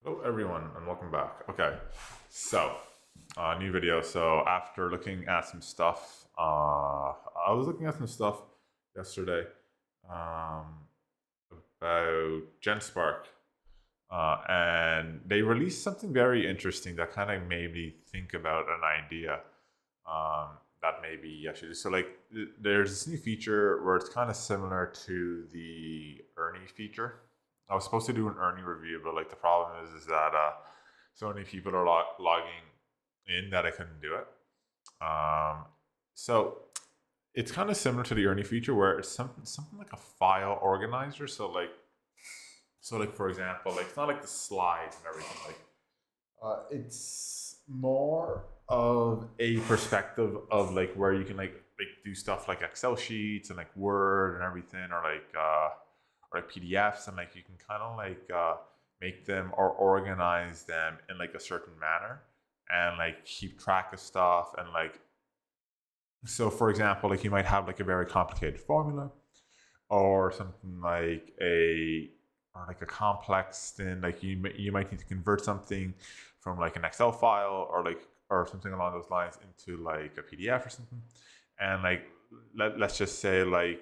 Hello, everyone, and welcome back. Okay, so new video. So after looking at some stuff, I was looking at some stuff yesterday um, about GenSpark, and they released something very interesting that kind of made me think about an idea um, that maybe I should do. So, like, there's this new feature where it's kind of similar to the Ernie feature. I was supposed to do an Ernie review, but like the problem is that so many people are logging in that I couldn't do it. Um, so it's kind of similar to the Ernie feature where it's something like a file organizer. So like for example, like it's not like the slides and everything. Like it's more of a perspective of like where you can like do stuff like Excel sheets and like Word and everything, or like PDFs, and like you can kind of make them or organize them in like a certain manner and like keep track of stuff. And like, so for example, like you might have like a very complicated formula or something like a complex thing. Like you might need to convert something from like an Excel file or something along those lines into like a PDF or something. And like let's just say like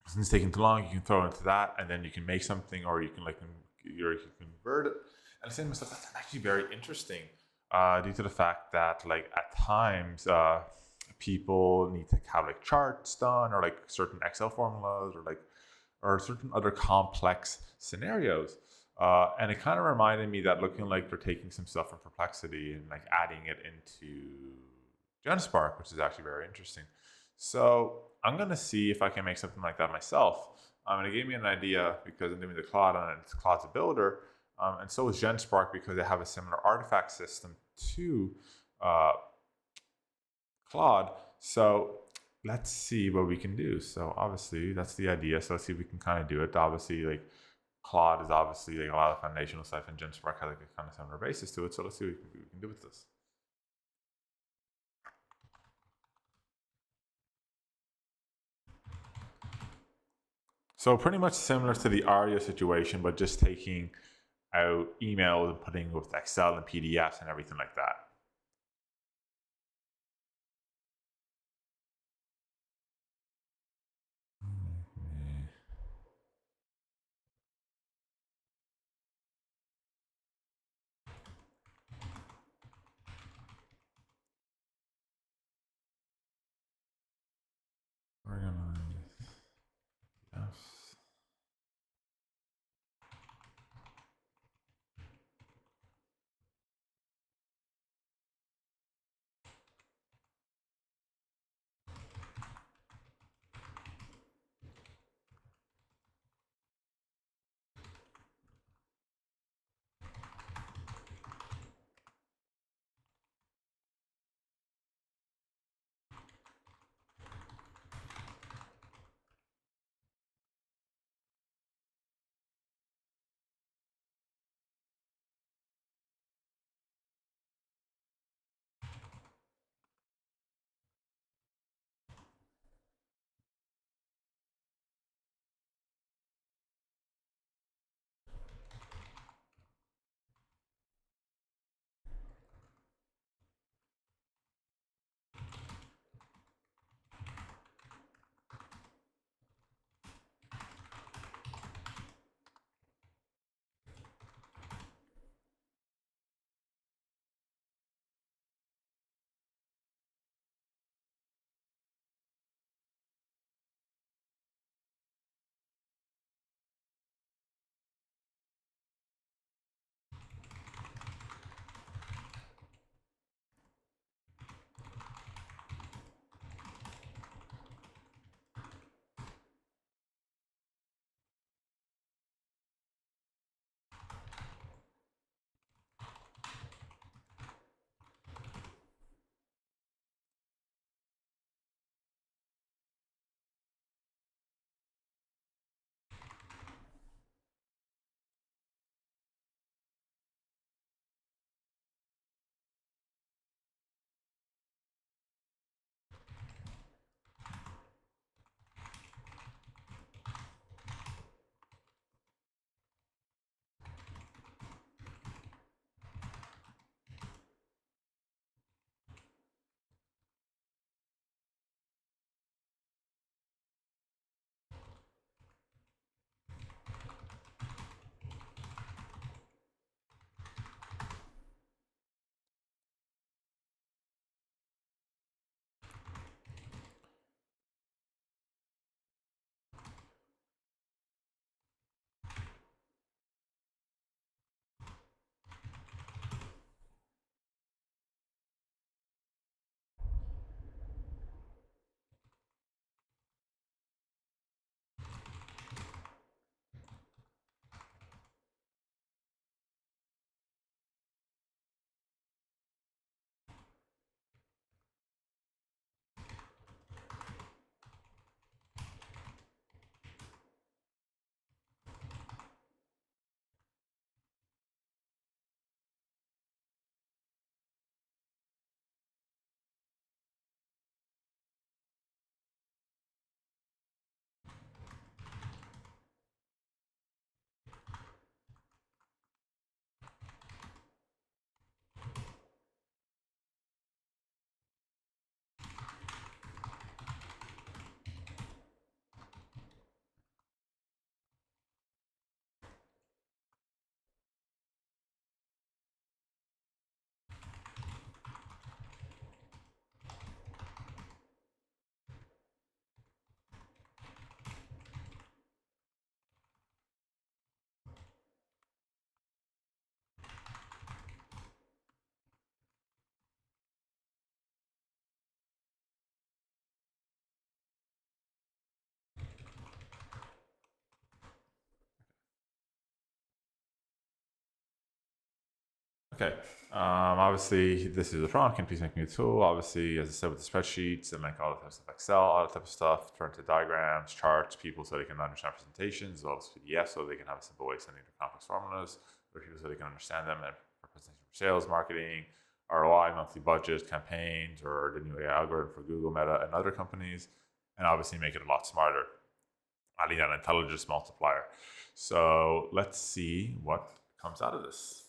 since it's taking too long, you can throw it into that, and then you can make something, or you can you can convert it. And the same stuff. That's actually very interesting, due to the fact that like at times people need to have like charts done, or like certain Excel formulas, or certain other complex scenarios. And it kind of reminded me that looking like they're taking some stuff from Perplexity and like adding it into GenSpark, which is actually very interesting. So I'm gonna see if I can make something like that myself. And it gave me an idea because I'm doing the Claude on it. It's Claude's a builder, and so is GenSpark because they have a similar artifact system to uh, Claude. So let's see what we can do. So obviously that's the idea. So let's see if we can kind of do it. Obviously, like Claude is obviously like a lot of foundational stuff, and GenSpark has like a kind of similar basis to it. So let's see what we can do with this. So pretty much similar to the Aria situation, but just taking out emails and putting with Excel and PDFs and everything like that. Organize. Yes. Okay. Obviously, this is a prompt. Can you please make me a tool? Obviously, as I said, with the spreadsheets and like all the types of Excel, all that type of stuff, turn to diagrams, charts, people so they can understand presentations, as well as PDFs so they can have a simple way of sending their complex formulas, for people so they can understand them, and for presentation for sales, marketing, ROI, monthly budgets, campaigns, or the new AI algorithm for Google, Meta, and other companies, and obviously make it a lot smarter, adding that intelligence multiplier. So let's see what comes out of this.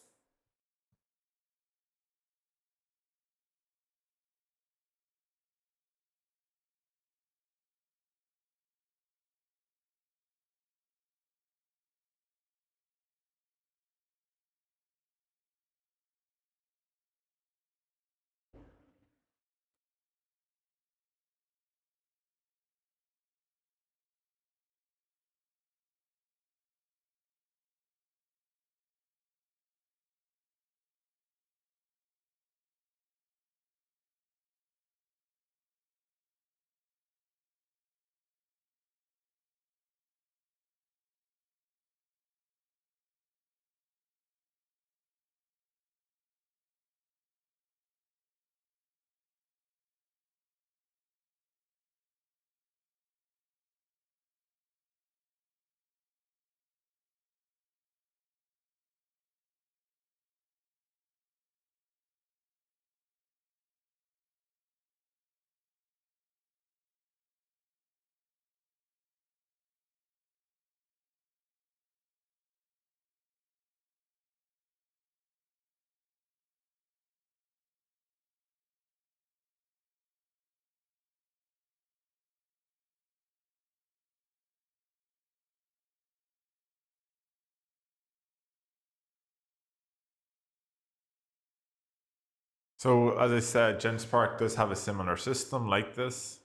So as I said, GenSpark does have a similar system like this.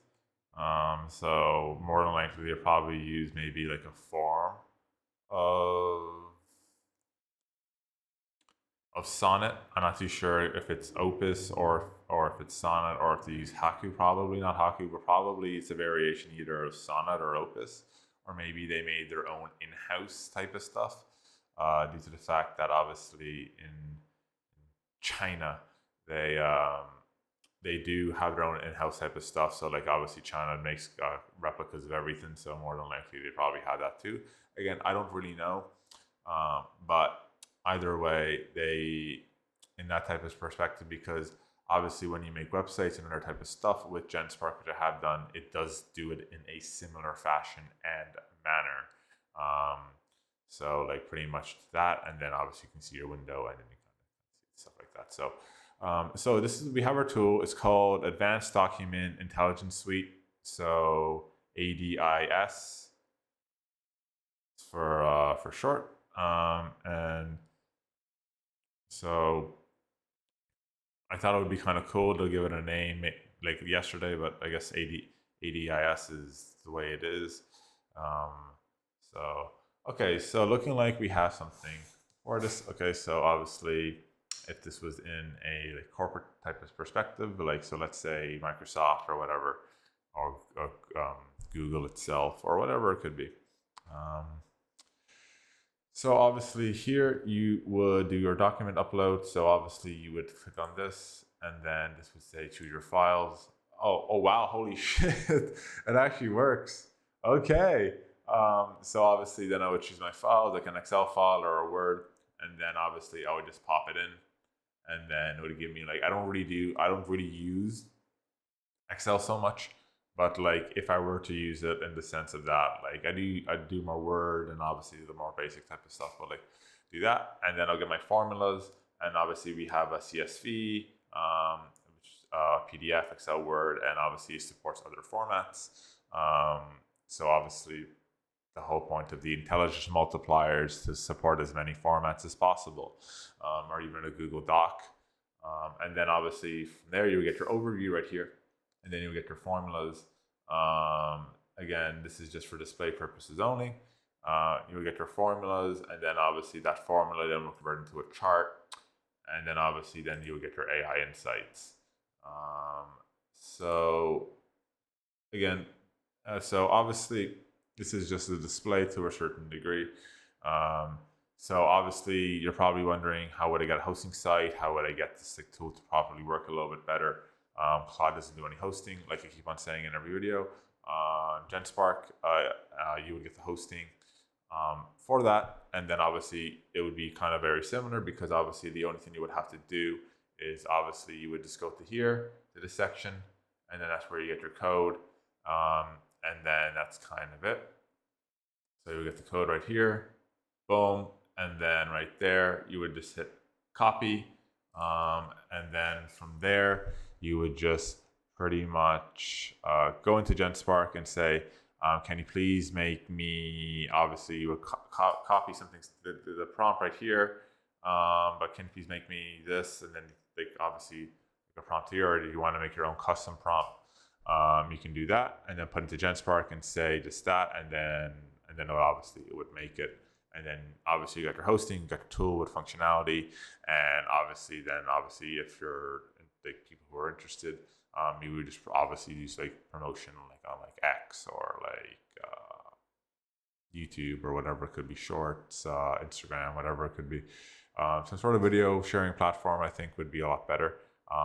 So more than likely they'll probably use maybe like a form of Sonnet. I'm not too sure if it's Opus or if it's Sonnet or if they use Haku. Probably not Haku, but probably it's a variation either of Sonnet or Opus, or maybe they made their own in-house type of stuff. Due to the fact that obviously in China they they do have their own in-house type of stuff. So like obviously China makes replicas of everything. So more than likely they probably have that too. Again, I don't really know, but either way, they in that type of perspective because obviously when you make websites and other type of stuff with GenSpark, which I have done, it does do it in a similar fashion and manner. Um, so like pretty much that, and then obviously you can see your window and then you kind of see stuff like that. So this is we have our tool. It's called Advanced Document Intelligence Suite. So ADIS for short. And so I thought it would be kind of cool to give it a name like yesterday, but I guess ADIS is the way it is. Um, so okay, so looking like we have something for this. Okay, so obviously if this was in a like corporate type of perspective, like so let's say Microsoft or whatever, or Google itself or whatever it could be. Um, so obviously here you would do your document upload. So obviously you would click on this and then this would say choose your files. Oh wow, holy shit, it actually works. Okay. So obviously then I would choose my files, like an Excel file or a Word, and then obviously I would just pop it in and then it would give me like I don't really use Excel so much, but like if I were to use it in the sense of that, like I do my Word and obviously the more basic type of stuff, but like do that and then I'll get my formulas and obviously we have a CSV, which PDF, Excel, Word, and obviously it supports other formats. So obviously the whole point of the intelligence multipliers to support as many formats as possible, or even a Google Doc. And then obviously from there you get your overview right here, and then you'll get your formulas. Again, this is just for display purposes only. You'll get your formulas, and then obviously that formula then will convert into a chart, and then obviously then you'll get your AI insights. So again, so obviously this is just a display to a certain degree. Um, So obviously you're probably wondering, how would I get a hosting site? How would I get this tool to properly work a little bit better? Claude doesn't do any hosting, like I keep on saying in every video. GenSpark, you would get the hosting for that, and then obviously it would be kind of very similar, because obviously the only thing you would have to do is obviously you would just go to here to this section, and then that's where you get your code, and then that's kind of it. So you get the code right here, boom, and then right there you would just hit copy, and then from there you would just pretty much go into GenSpark and say, can you please make me, obviously you would copy something, the prompt right here, but can you please make me this, and then like obviously the prompt here, or do you want to make your own custom prompt? You can do that, and then put into GenSpark and say just that, and then obviously it would make it. And then obviously you got your hosting, you got your tool with functionality, and obviously if you're like people who are interested, you would just obviously use like promotion like on like X or like YouTube or whatever it could be, Shorts, Instagram, whatever it could be. Some sort of video sharing platform I think would be a lot better,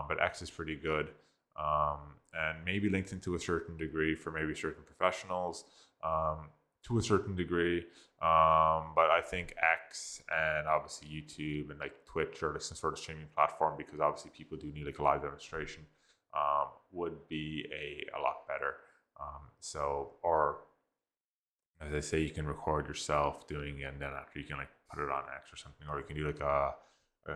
but X is pretty good, and maybe LinkedIn to a certain degree for maybe certain professionals. To a certain degree, but I think X and obviously YouTube and like Twitch or like some sort of streaming platform, because obviously people do need like a live demonstration, would be a lot better. So, or as I say, you can record yourself doing it, and then after you can like put it on X or something, or you can do like a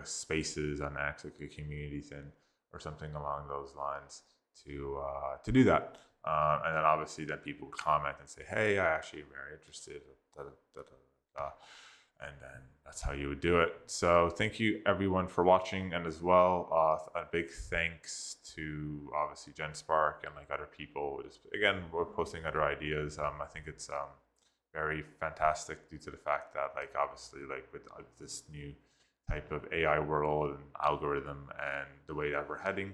spaces on X, like a community thing or something along those lines to do that. And then obviously then people would comment and say, hey, I actually am very interested, and then that's how you would do it. So thank you everyone for watching, and as well a big thanks to obviously GenSpark and like other people. Just, again, we're posting other ideas. I think it's very fantastic due to the fact that like obviously like with this new type of AI world and algorithm and the way that we're heading,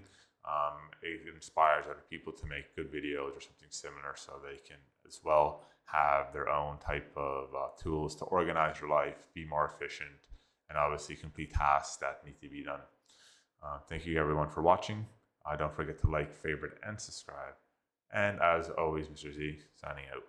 it inspires other people to make good videos or something similar, so they can as well have their own type of tools to organize your life, be more efficient, and obviously complete tasks that need to be done. Thank you everyone for watching. Don't forget to like, favorite, and subscribe. And as always, Mr. Z signing out.